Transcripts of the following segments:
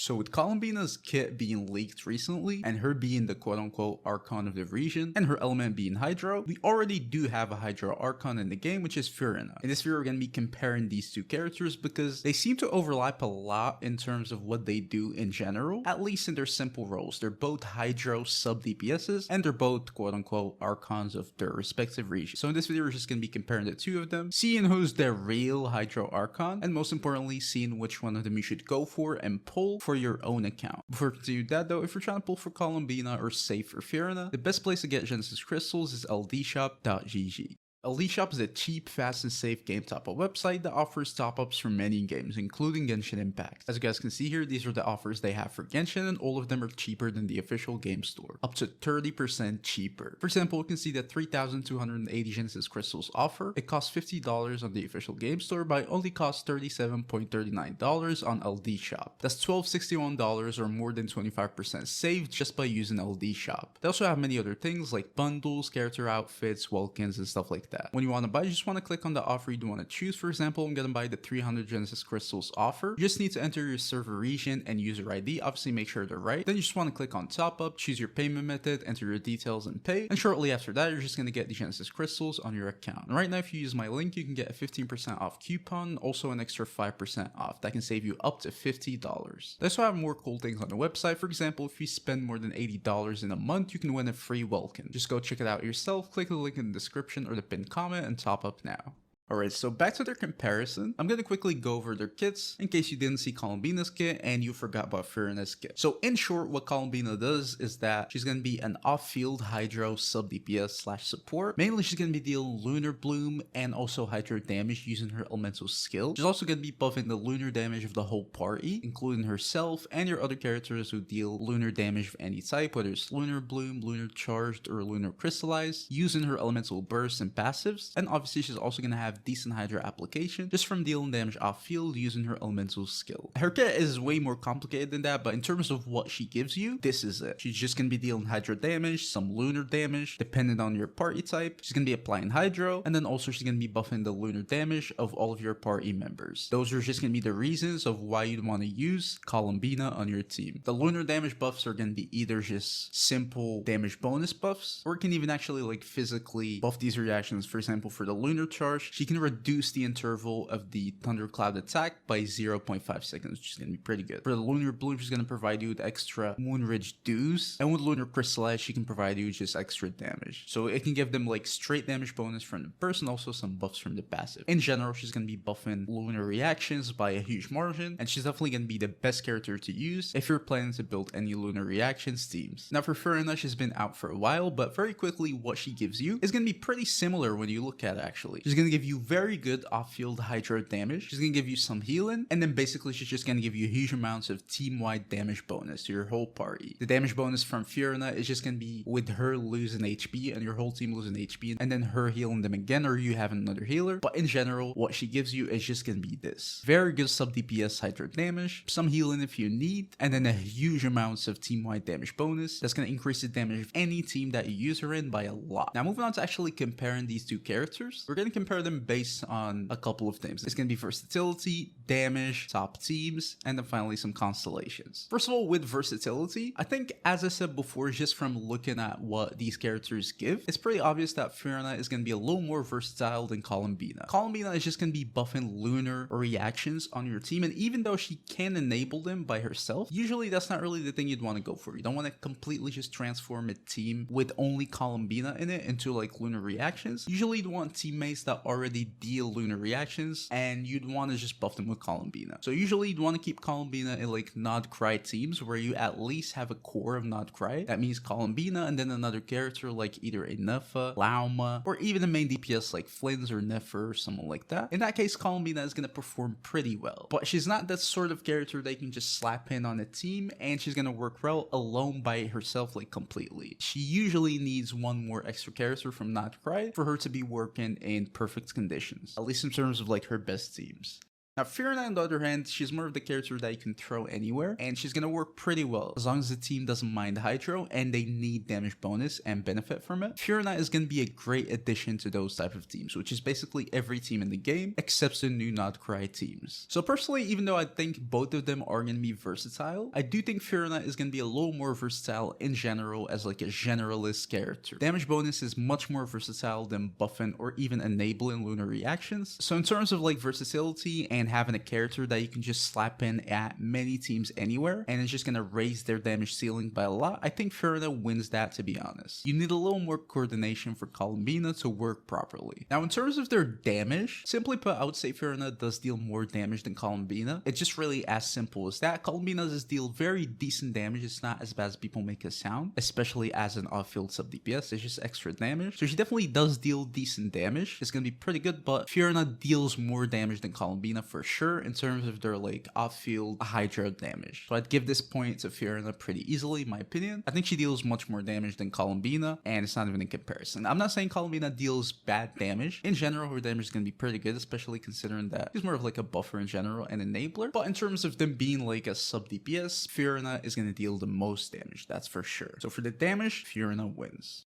So with Columbina's kit being leaked recently, and her being the quote-unquote Archon of the region, and her element being Hydro, we already do have a Hydro Archon in the game, which is Furina. In this video, we're going to be comparing these two characters because they seem to overlap a lot in terms of what they do in general, at least in their simple roles. They're both Hydro sub DPSs, and they're both quote-unquote Archons of their respective regions. So in this video, we're just going to be comparing the two of them, seeing who's the real Hydro Archon, and most importantly, seeing which one of them you should go for and pull for your own account. Before we continue that though, if you're trying to pull for Columbina or save for Furina, the best place to get Genesis crystals is LDshop.gg. LDshop is a cheap, fast, and safe game top-up website that offers top-ups for many games, including Genshin Impact. As you guys can see here, these are the offers they have for Genshin, and all of them are cheaper than the official game store, up to 30% cheaper. For example, you can see that 3,280 Genesis crystals offer. It costs $50 on the official game store, but it only costs $37.39 on LDshop. That's $12.61 or more than 25% saved just by using LDshop. They also have many other things like bundles, character outfits, Welkins, and stuff like that. When you want to buy, you just want to click on the offer you want to choose. For example, I'm going to buy the 300 Genesis crystals offer. You just need to enter your server region and user ID. Obviously, make sure they're right. Then you just want to click on top up, choose your payment method, enter your details, and pay. And shortly after that, you're just going to get the Genesis crystals on your account. And right now, if you use my link, you can get a 15% off coupon, also an extra 5% off. That can save you up to $50. They also have more cool things on the website. For example, if you spend more than $80 in a month, you can win a free Welkin. Just go check it out yourself. Click the link in the description or the pinned comment and top up now. Alright, so back to their comparison, I'm going to quickly go over their kits in case you didn't see Columbina's kit and you forgot about Furina's kit. So in short, what Columbina does is that she's going to be an off-field Hydro sub DPS slash support. Mainly she's going to be dealing Lunar Bloom and also Hydro damage using her elemental skill. She's also going to be buffing the lunar damage of the whole party, including herself and your other characters who deal lunar damage of any type, whether it's Lunar Bloom, Lunar Charged, or Lunar Crystallized, using her elemental bursts and passives. And obviously she's also going to have decent Hydro application just from dealing damage off field using her elemental skill. Her kit is way more complicated than that, but in terms of what she gives you, this is it. She's just gonna be dealing Hydro damage, some lunar damage, depending on your party type. She's gonna be applying Hydro, and then also she's gonna be buffing the lunar damage of all of your party members. Those are just gonna be the reasons of why you'd want to use Columbina on your team. The lunar damage buffs are gonna be either just simple damage bonus buffs, or it can even actually like physically buff these reactions. For example, for the lunar charge, she can reduce the interval of the thundercloud attack by 0.5 seconds, which is going to be pretty good. For the lunar bloom, she's going to provide you with extra moonridge dews, and with lunar crystallize, she can provide you just extra damage. So it can give them like straight damage bonus from the burst and also some buffs from the passive. In general, she's going to be buffing lunar reactions by a huge margin, and she's definitely going to be the best character to use if you're planning to build any lunar reactions teams. Now for Furina, she's been out for a while, but very quickly what she gives you is going to be pretty similar when you look at it actually. She's going to give you very good off-field Hydro damage. She's gonna give you some healing, and then basically she's just gonna give you huge amounts of team-wide damage bonus to your whole party. The damage bonus from Furina is just gonna be with her losing HP and your whole team losing HP, and then her healing them again, or you have another healer. But in general, what she gives you is just gonna be this. Very good sub DPS Hydro damage, some healing if you need, and then a huge amounts of team-wide damage bonus that's gonna increase the damage of any team that you use her in by a lot. Now moving on to actually comparing these two characters, we're gonna compare them based on a couple of things. It's going to be versatility, damage, top teams, and then finally some constellations. First of all, with versatility, I think as I said before, just from looking at what these characters give, it's pretty obvious that Furina is going to be a little more versatile than Columbina. Columbina is just going to be buffing lunar reactions on your team, and even though she can enable them by herself, usually that's not really the thing you'd want to go for. You don't want to completely just transform a team with only Columbina in it into like lunar reactions. Usually you'd want teammates that already deal lunar reactions, and you'd want to just buff them with Columbina. So usually you'd want to keep Columbina in like Nod Cry teams where you at least have a core of Nod Cry. That means Columbina and then another character like either a Neffa, Lauma, or even a main DPS like Flynn's or Neffa or someone like that. In that case, Columbina is going to perform pretty well. But she's not that sort of character they can just slap in on a team and she's going to work well alone by herself like completely. She usually needs one more extra character from Nod Cry for her to be working in perfect conditions, at least in terms of like her best teams. Now, Furina, on the other hand, she's more of the character that you can throw anywhere, and she's gonna work pretty well as long as the team doesn't mind Hydro and they need damage bonus and benefit from it. Furina is gonna be a great addition to those type of teams, which is basically every team in the game except the new Notcry teams. So personally, even though I think both of them are gonna be versatile, I do think Furina is gonna be a little more versatile in general as like a generalist character. Damage bonus is much more versatile than buffing or even enabling lunar reactions. So in terms of like versatility and having a character that you can just slap in at many teams anywhere and it's just gonna raise their damage ceiling by a lot, I think Furina wins that, to be honest. You need a little more coordination for Columbina to work properly. Now in terms of their damage, simply put, I would say Furina does deal more damage than Columbina. It's just really as simple as that. Columbina does deal very decent damage. It's not as bad as people make it sound, especially as an off-field sub DPS. It's just extra damage. So she definitely does deal decent damage. It's gonna be pretty good, but Furina deals more damage than Columbina for sure in terms of their like off-field Hydro damage. So I'd give this point to Furina pretty easily, in my opinion. I think she deals much more damage than Columbina, and it's not even in comparison. I'm not saying Columbina deals bad damage. In general, her damage is gonna be pretty good, especially considering that she's more of like a buffer in general and enabler. But in terms of them being like a sub DPS, Furina is gonna deal the most damage, that's for sure. So for the damage, Furina wins.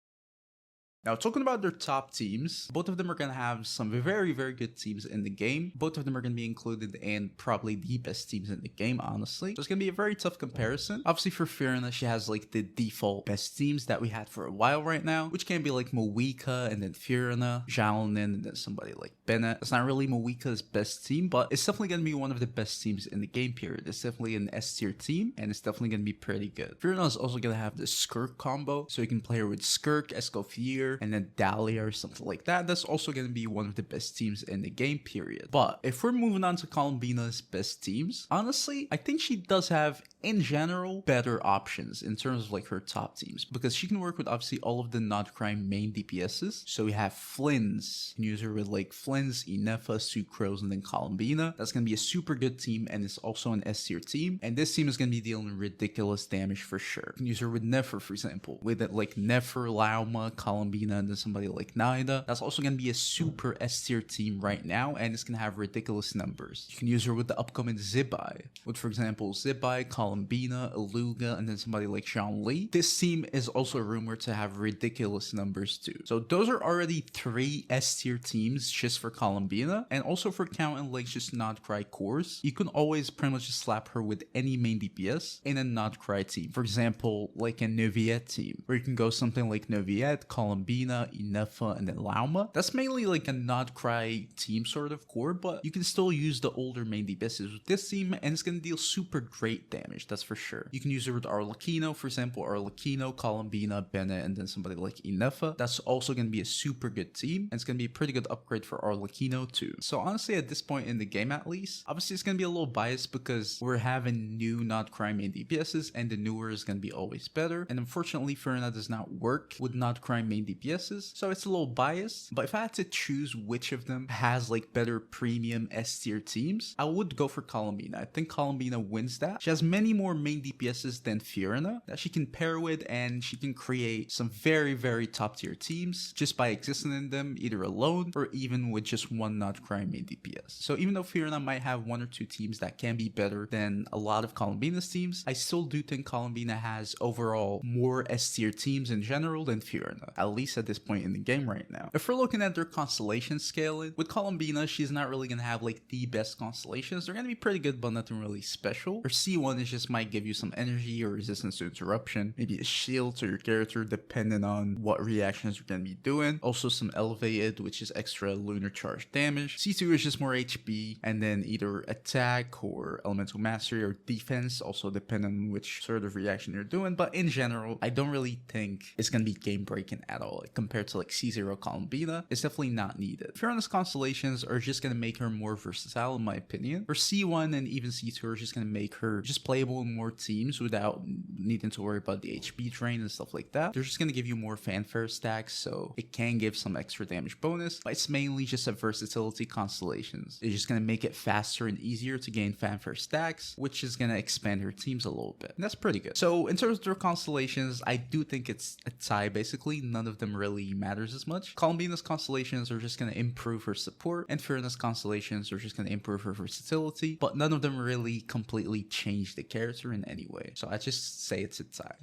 Now, talking about their top teams, both of them are going to have some very, very good teams in the game. Both of them are going to be included in probably the best teams in the game, honestly. So it's going to be a very tough comparison. Obviously, for Furina, she has like the default best teams that we had for a while right now, which can be like Moika and then Furina, Jalinin, and then somebody like Bennett. It's not really Moika's best team, but it's definitely going to be one of the best teams in the game, period. It's definitely an S tier team, and it's definitely going to be pretty good. Furina is also going to have the Skirk combo, so you can play her with Skirk, Escoffier, and then Dahlia or something like that. That's also going to be one of the best teams in the game, period. But if we're moving on to Columbina's best teams, honestly, I think she does have, in general, better options in terms of like her top teams, because she can work with obviously all of the Notcry main DPSs. So we have Flynn's, you can use her with like Flynn's, Inefa, Sucrose, and then Columbina. That's going to be a super good team, and it's also an S tier team, and this team is going to be dealing ridiculous damage for sure. You can use her with Nefer, for example, with it like Nefer, Lauma, Columbina, and then somebody like Naida. That's also going to be a super S tier team right now, and it's going to have ridiculous numbers. You can use her with the upcoming Zibai, with for example Zibai, Columbina, Aluga, and then somebody like Zhongli. This team is also rumored to have ridiculous numbers too. So those are already 3 S tier teams just for Columbina, and also for counting like just Notcry cores, you can always pretty much just slap her with any main DPS in a Notcry team. For example, like a Neuvillette team, where you can go something like Neuvillette, Columbina, Inefa, and then Lauma. That's mainly like a Notcry team sort of core, but you can still use the older main DPSs with this team, and it's gonna deal super great damage, that's for sure. You can use it with Arlecchino, for example, Arlecchino, Columbina, Bennett, and then somebody like Inefa. That's also gonna be a super good team, and it's gonna be a pretty good upgrade for Arlecchino too. So honestly, at this point in the game at least, obviously it's gonna be a little biased because we're having new Notcry main DPSs, and the newer is gonna be always better. And unfortunately, Furina does not work with Notcry main DPSs, so it's a little biased. But if I had to choose which of them has like better premium S tier teams, I would go for Columbina. I think Columbina wins that. She has many more main DPSs than Furina that she can pair with, and she can create some very, very top tier teams just by existing in them, either alone or even with just one Notcry main DPS. So even though Furina might have 1 or 2 teams that can be better than a lot of Columbina's teams, I still do think Columbina has overall more S tier teams in general than Furina, at least at this point in the game right now. If we're looking at their constellation scaling, with Columbina, she's not really gonna have like the best constellations. They're gonna be pretty good, but nothing really special. Her C1 is just might give you some energy or resistance to interruption, maybe a shield to your character depending on what reactions you're gonna be doing. Also some elevated, which is extra lunar charge damage. C2 is just more HP, and then either attack or elemental mastery or defense, also depending on which sort of reaction you're doing. But in general, I don't really think it's gonna be game breaking at all. Like, compared to like C0 Columbina, it's definitely not needed. Furina's constellations are just gonna make her more versatile, in my opinion. Her C1 and even C2 are just gonna make her just playable in more teams without needing to worry about the HP drain and stuff like that. They're just going to give you more fanfare stacks, so it can give some extra damage bonus, but it's mainly just a versatility constellations. It's just going to make it faster and easier to gain fanfare stacks, which is going to expand her teams a little bit. And that's pretty good. So in terms of their constellations, I do think it's a tie basically. None of them really matters as much. Columbina's constellations are just going to improve her support, and Furina's constellations are just going to improve her versatility, but none of them really completely change the character in any way. So I just say it's a tie.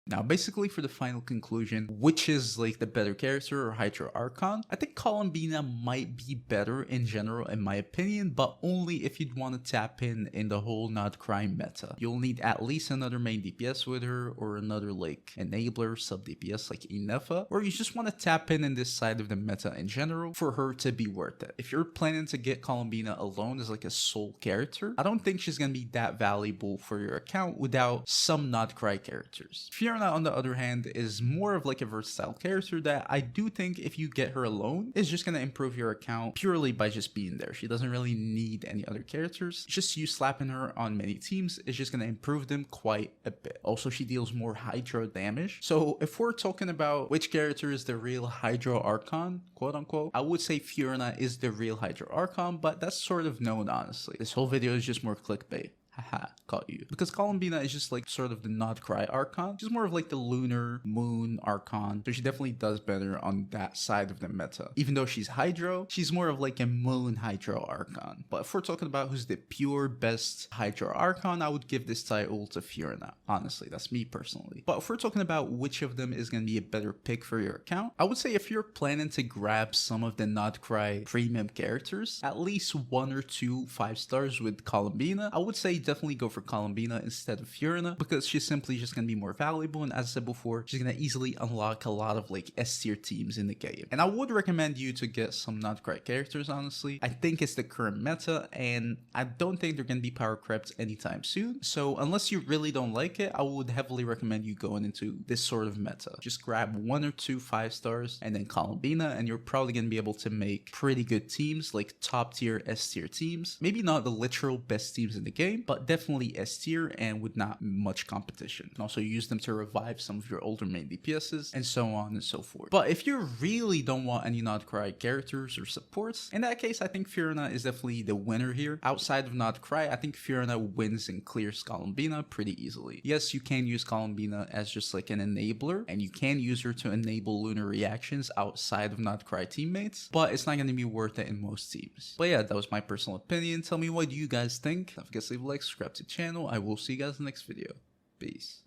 Now, basically for the final conclusion, which is like the better character or Hydra Archon? I think Columbina might be better in general in my opinion, but only if you'd want to tap in the whole not crime meta. You'll need at least another main DPS with her, or another like enabler sub DPS like Inefa, or you just want to tap in this side of the meta in general for her to be worth it. If you're planning to get Columbina alone as like a sole character, I don't think she's gonna be that valuable for your account without some not cry characters. Furina, on the other hand, is more of like a versatile character that I do think if you get her alone is just going to improve your account purely by just being there. She doesn't really need any other characters. Just you slapping her on many teams is just going to improve them quite a bit. Also, she deals more Hydra damage. So if we're talking about which character is the real Hydra Archon, quote unquote, I would say Furina is the real Hydra Archon, but that's sort of known honestly. This whole video is just more clickbait. Haha, caught you. Because Columbina is just like sort of the not cry Archon. She's more of like the lunar moon Archon. So she definitely does better on that side of the meta. Even though she's Hydro, she's more of like a moon Hydro Archon. But if we're talking about who's the pure best Hydro Archon, I would give this title to Furina. Honestly, that's me personally. But if we're talking about which of them is going to be a better pick for your account, I would say if you're planning to grab some of the not cry premium characters, at least 1 or 2 5 stars with Columbina, I would say definitely go for Columbina instead of Furina, because she's simply just going to be more valuable, and as I said before, she's going to easily unlock a lot of like S tier teams in the game. And I would recommend you to get some not cry characters, honestly. I think it's the current meta, and I don't think they're going to be power crept anytime soon. So unless you really don't like it, I would heavily recommend you going into this sort of meta. Just grab 1 or 2 5 stars and then Columbina, and you're probably going to be able to make pretty good teams, like top tier S tier teams. Maybe not the literal best teams in the game, but definitely S tier and with not much competition. You can also use them to revive some of your older main DPSs and so on and so forth. But if you really don't want any not cry characters or supports, in that case I think Furina is definitely the winner here. Outside of not cry, I think Furina wins and clears Columbina pretty easily. Yes, you can use Columbina as just like an enabler, and you can use her to enable lunar reactions outside of not cry teammates, but it's not going to be worth it in most teams. But yeah, that was my personal opinion. Tell me what you guys think. Don't forget to leave a like, subscribe to the channel. I will see you guys in the next video. Peace.